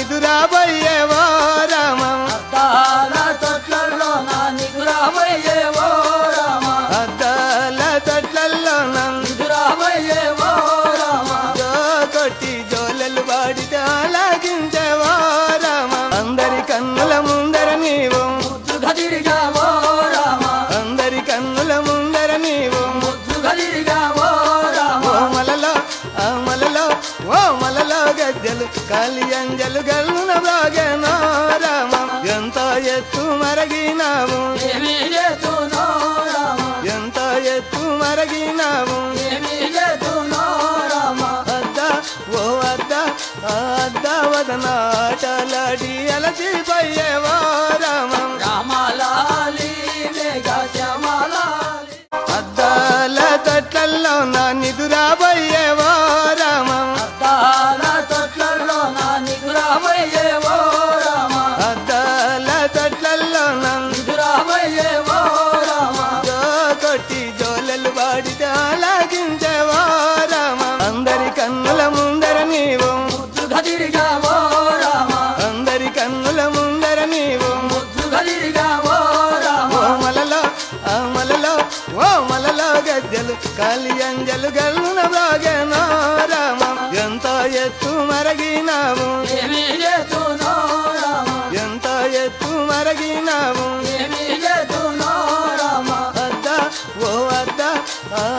నిదురాబోయేవో రామ అద్దాల తొట్లలో నా నిదురాబోయేవో రామ అద్దాల తొట్లల్లో నిదురాబోయేవో రామ జో కొట్టి జోలెలు పాడితే ఆలాగించేవో రామ అందరి కన్నుల ముందర నీవు ముద్దుగా తిరిగావో రామ అందరి కన్నుల ముందర నీవు ముద్దుగా తిరిగావో రామ ఓ మలలో గజ్జలు కాలి అంజలు గల్లున బాగేనో రామ ఎంత ఎత్తు మరగినావు ఏమి చేతునో రామ ఎంత ఎత్తు మరగినావు ఏమి చేతునో రామ అద్దా ఓ అద్దా అద్దా వదనాటలాడి అలసిపోయేవో రామ రామలాలి మేఘ శ్యామలాలి అద్దాల తొట్లల్లో నా నిదురాబోయేవో రామ అద్దాల తొట్లలో నా నిదురాబోయేవో రామ అద్దాల తొట్లల్లో నిదురాబోయేవో రామ జో కొట్టి జోలెలు పాడితే ఆలాగించేవో రామ అందరి కన్నుల ముందర నీవు ముద్దుగా తిరిగావో రామ అందరి కన్నుల ముందర నీవు ముద్దుగా తిరిగావో రామ ఓ మలలో గజ్జలు కాలి అంజలు గల్లున బాగేనో రామ ఎంత ఎత్తు మరగినావు ఏమి చేతునో రామ ఎంత ఎత్తు మరగినావు ఏమి చేతునో రామ అద్దా ఓ అద్దా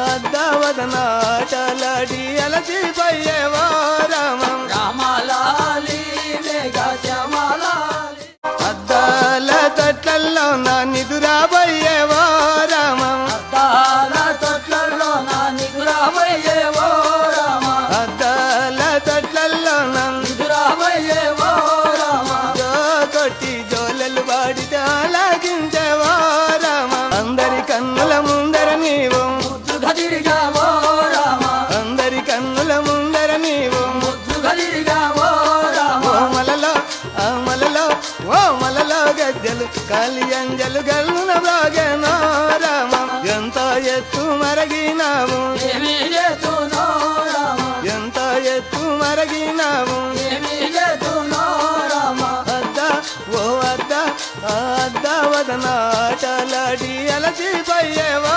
అద్దా వదనాటలాడి అలసిపోయేవో రామ రామలాలి మేఘ శ్యామలాలి అద్దాల తొట్లల్లో నా నిదురాబోయేవో రామ అద్దాల తొట్లలో నా నిదురాబోయేవో రామ అద్దాల తొట్లల్లో నిదురాబోయేవో రామ జో కొట్టి జోలెలు పాడితే ఆలాగించేవో రామ అందరి కన్నుల ముందర నీవు ముద్దుగా తిరిగావో రామ అందరి కన్నుల ముందర నీవు ముద్దుగా తిరిగావో రామ ఓ మలలో గజ్జలు కాలి అంజలు గల్లున బాగేనో రామ ఎంత ఎత్తు మరగినావు ఏమి చేతునో రామ ఎంత ఎత్తు మరగినావు ఏమి చేతునో రామ అద్దా ఓ అద్దా అద్దా వదనాటలాడి అలసిపోయేవో